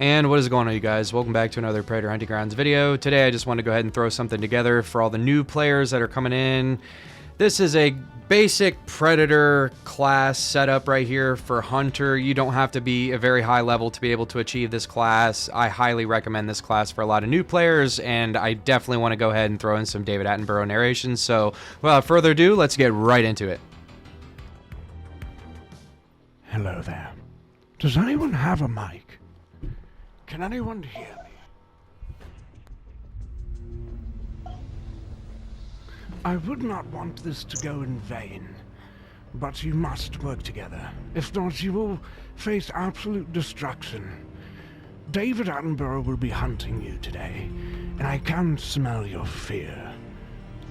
And what is going on, you guys? Welcome back to another Predator Hunting Grounds video. Today I just want to go ahead and throw something together for all the new players that are coming in. This is a basic Predator class setup right here for Hunter. You don't have to be a very high level to be able to achieve this class. I highly recommend this class for a lot of new players, and I definitely want to go ahead and throw in some David Attenborough narration. So without further ado, let's get right into it. Hello there. Does anyone have a mic? Can anyone hear me? I would not want this to go in vain, but you must work together. If not, you will face absolute destruction. David Attenborough will be hunting you today, and I can smell your fear.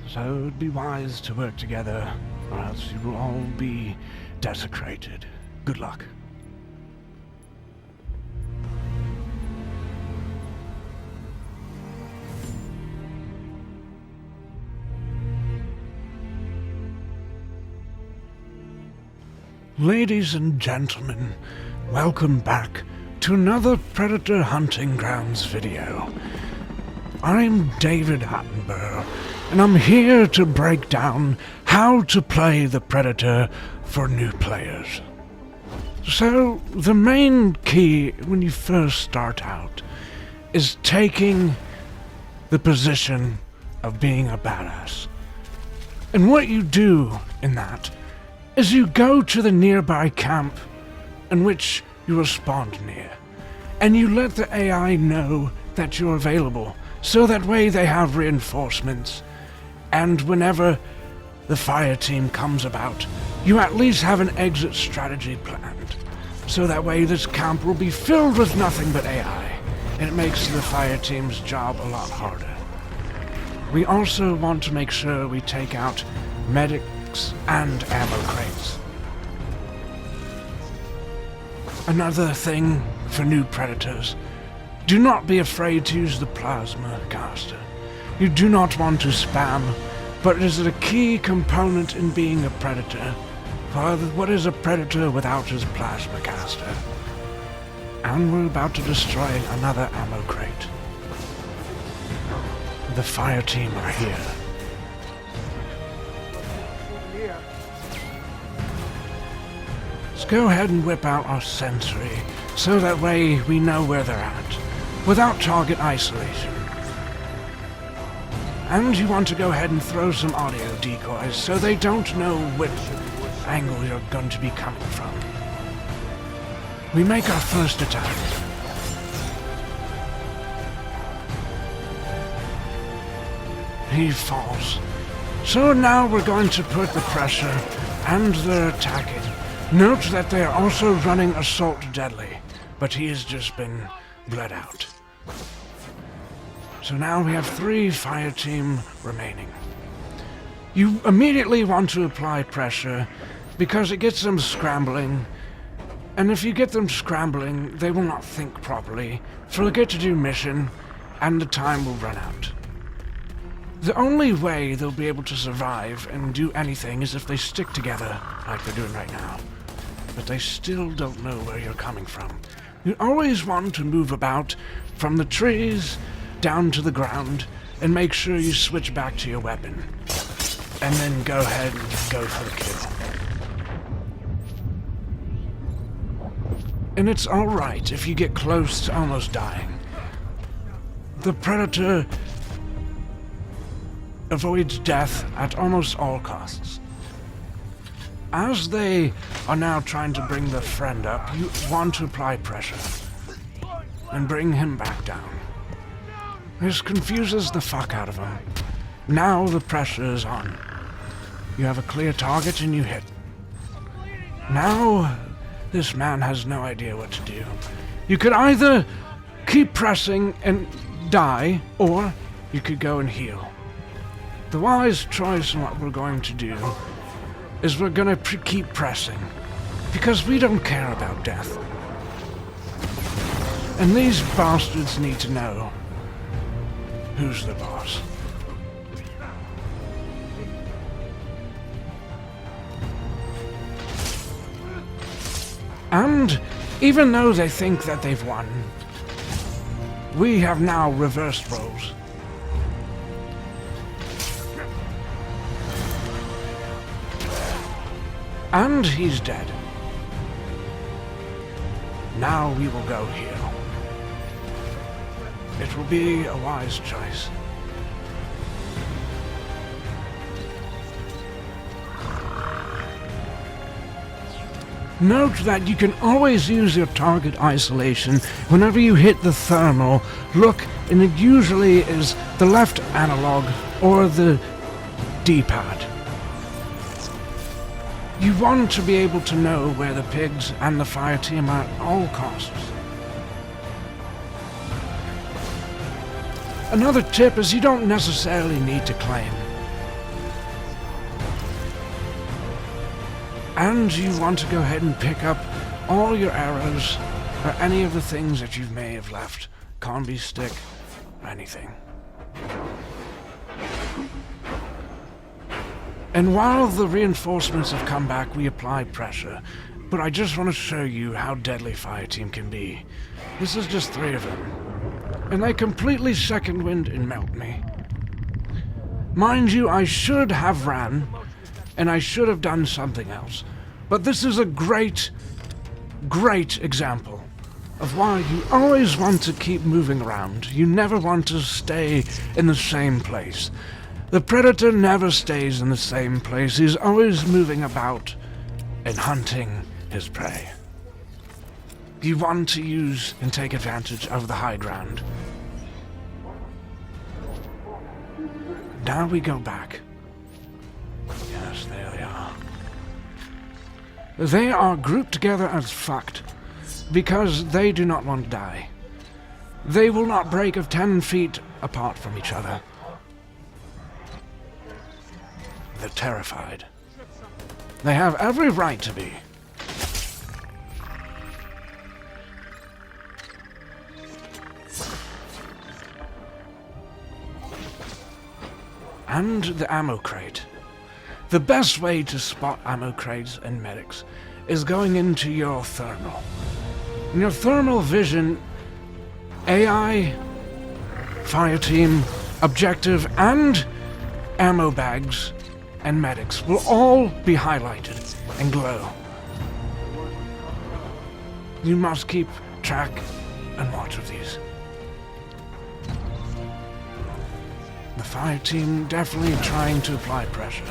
So it would be wise to work together, or else you will all be desecrated. Good luck. Ladies and gentlemen, welcome back to another Predator Hunting Grounds video. I'm David Attenborough, and I'm here to break down how to play the Predator for new players. So, the main key when you first start out is taking the position of being a badass. And what you do in that is you go to the nearby camp in which you are spawned near, and you let the AI know that you're available, so that way they have reinforcements, and whenever the fire team comes about, you at least have an exit strategy planned, so that way this camp will be filled with nothing but AI, and it makes the fire team's job a lot harder. We also want to make sure we take out medics and ammo crates. Another thing for new predators, do not be afraid to use the plasma caster. You do not want to spam, but it is a key component in being a predator. For what is a predator without his plasma caster? And we're about to destroy another ammo crate. The fire team are here. Let's go ahead and whip out our sentry, so that way we know where they're at, without target isolation. And you want to go ahead and throw some audio decoys, so they don't know which angle you're going to be coming from. We make our first attack. He falls. So now we're going to put the pressure, and they're attacking. Note that they are also running Assault Deadly, but he has just been bled out. So now we have 3 fire team remaining. You immediately want to apply pressure because it gets them scrambling, and if you get them scrambling, they will not think properly, forget to do mission, and the time will run out. The only way they'll be able to survive and do anything is if they stick together like they're doing right now. But they still don't know where you're coming from. You always want to move about from the trees down to the ground and make sure you switch back to your weapon. And then go ahead and go for the kill. And it's alright if you get close to almost dying. The Predator avoids death at almost all costs. As they are now trying to bring the friend up, you want to apply pressure and bring him back down. This confuses the fuck out of him. Now the pressure is on. You have a clear target and you hit. Now this man has no idea what to do. You could either keep pressing and die, or you could go and heal. The wise choice in what we're going to do is we're gonna keep pressing, because we don't care about death. And these bastards need to know who's the boss. And even though they think that they've won, We have now reversed roles. And he's dead. Now we will go here. It will be a wise choice. Note that you can always use your target isolation whenever you hit the thermal. Look, and it usually is the left analog or the D-pad. You want to be able to know where the pigs and the fire team are at all costs. Another tip is you don't necessarily need to claim. And you want to go ahead and pick up all your arrows or any of the things that you may have left. Combi stick, anything. And while the reinforcements have come back, we apply pressure. But I just want to show you how deadly fire team can be. This is just 3 of them. And they completely second wind and melt me. Mind you, I should have ran, and I should have done something else. But this is a great example of why you always want to keep moving around. You never want to stay in the same place. The predator never stays in the same place. He's always moving about and hunting his prey. You want to use and take advantage of the high ground. Now we go back. Yes, there they are. They are grouped together as fucked because they do not want to die. They will not break of 10 feet apart from each other. They're terrified. They have every right to be. And the ammo crate. The best way to spot ammo crates and medics is going into your thermal. In your thermal vision, AI, fire team, objective, and ammo bags and medics will all be highlighted and glow. You must keep track and watch of these. The fire team definitely trying to apply pressure.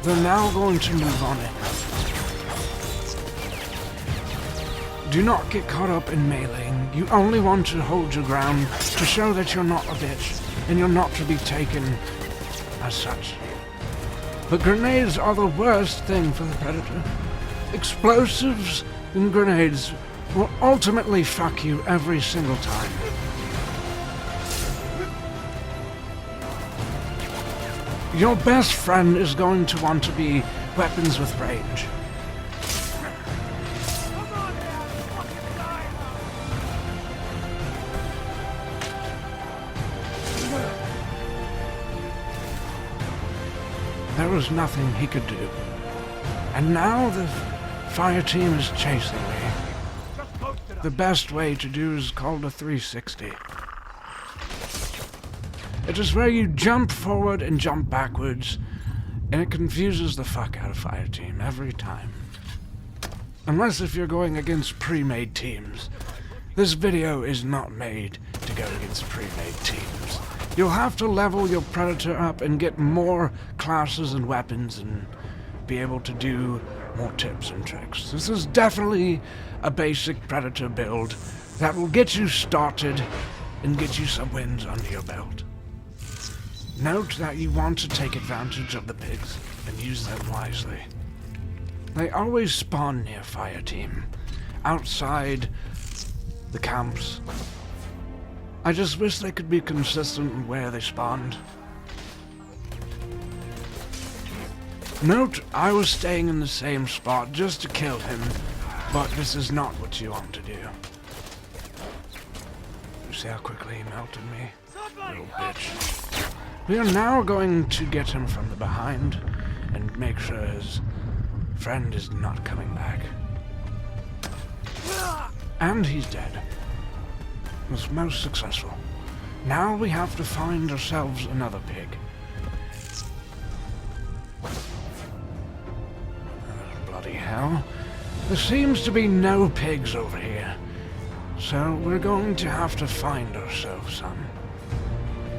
They're now going to move on in. Do not get caught up in meleeing. You only want to hold your ground to show that you're not a bitch and you're not to be taken as such. But grenades are the worst thing for the predator. Explosives and grenades will ultimately fuck you every single time. Your best friend is going to want to be weapons with range. There was nothing he could do. And now the fire team is chasing me. The best way to do is called a 360. It is where you jump forward and jump backwards, and it confuses the fuck out of fire team every time. Unless if you're going against pre-made teams. This video is not made to go against pre-made teams. You'll have to level your predator up and get more classes and weapons and be able to do more tips and tricks. This is definitely a basic predator build that will get you started and get you some wins under your belt. Note that you want to take advantage of the pigs and use them wisely. They always spawn near fire team, outside the camps. I just wish they could be consistent in where they spawned. Note, I was staying in the same spot just to kill him, but this is not what you want to do. You see how quickly he melted me? Little bitch. We are now going to get him from the behind and make sure his friend is not coming back. And he's dead. Was most successful. Now we have to find ourselves another pig. Bloody hell. There seems to be no pigs over here. So we're going to have to find ourselves some.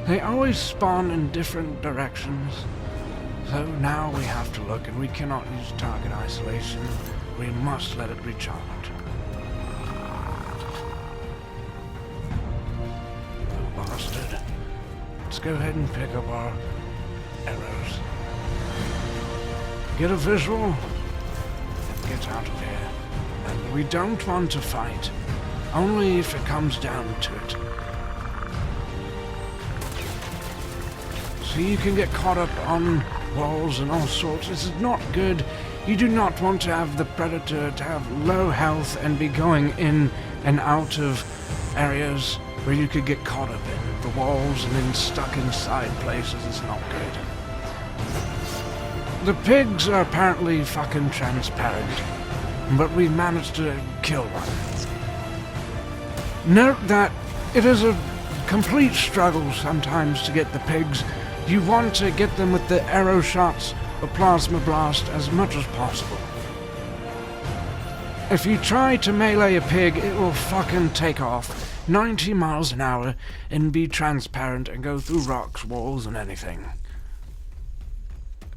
They always spawn in different directions. So now we have to look, and we cannot use target isolation. We must let it recharge. Bastard. Let's go ahead and pick up our arrows. Get a visual, and get out of here. And we don't want to fight, only if it comes down to it. So you can get caught up on walls and all sorts. This is not good. You do not want to have the predator to have low health and be going in and out of areas where you could get caught up in the walls and then stuck inside places. It's not good. The pigs are apparently fucking transparent, but we managed to kill one. Note that it is a complete struggle sometimes to get the pigs. You want to get them with the arrow shots or plasma blast as much as possible. If you try to melee a pig, it will fucking take off 90 miles an hour and be transparent and go through rocks, walls, and anything.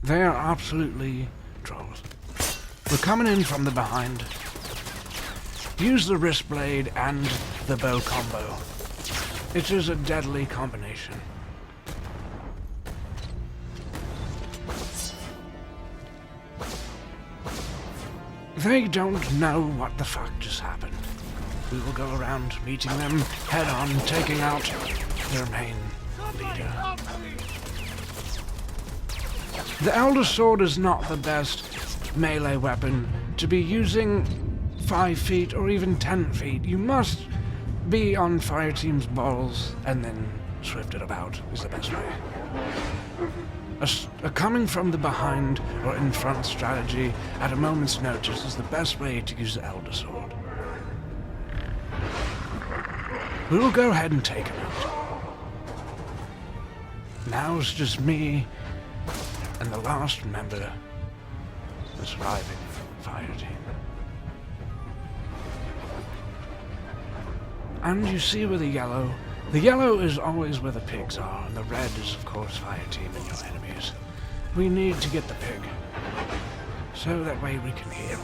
They are absolutely trolls. We're coming in from the behind. Use the wrist blade and the bow combo. It is a deadly combination. They don't know what the fuck just happened. We will go around meeting them head on, taking out their main leader. The Elder Sword is not the best melee weapon to be using 5 feet or even 10 feet. You must be on Fireteam's balls and then swift it about is the best way. A coming from the behind or in front strategy at a moment's notice is the best way to use the Elder Sword. We will go ahead and take him out. Now it's just me and the last member of the surviving fire team. And you see where the yellow is always where the pigs are, and the red is of course fire team and your enemies. We need to get the pig, so that way we can heal.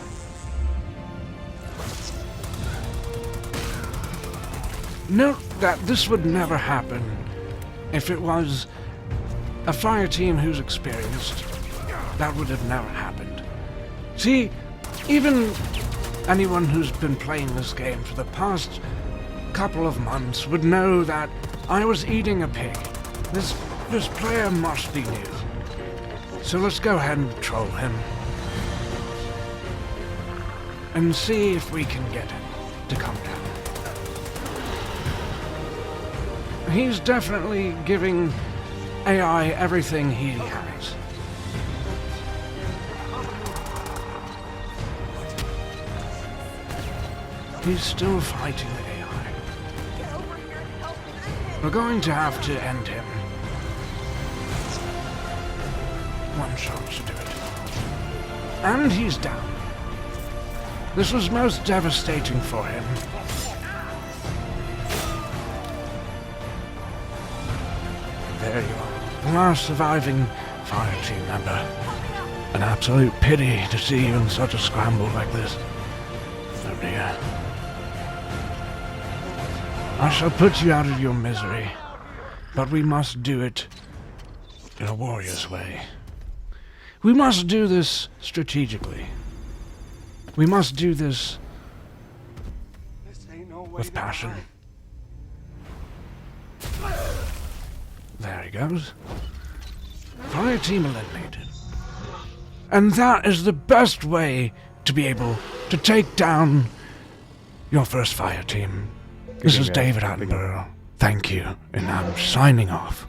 Note that this would never happen if it was a fire team who's experienced. That would have never happened. See, even anyone who's been playing this game for the past couple of months would know that I was eating a pig. This player must be new. So let's go ahead and troll him. And see if we can get him to come down. He's definitely giving AI everything he has. He's still fighting the AI. We're going to have to end him. One shot should do it. And he's down. This was most devastating for him. There you are. The last surviving fire team member. An absolute pity to see you in such a scramble like this. Oh dear. I shall put you out of your misery, but we must do it in a warrior's way. We must do this strategically. We must do this with passion. There he goes. Fire team eliminated. And that is the best way to be able to take down your first fire team. This is David Attenborough. Thank you, and I'm signing off.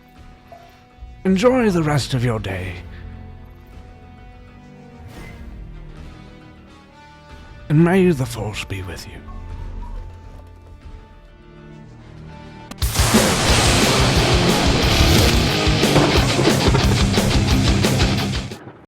Enjoy the rest of your day. And may the Force be with you.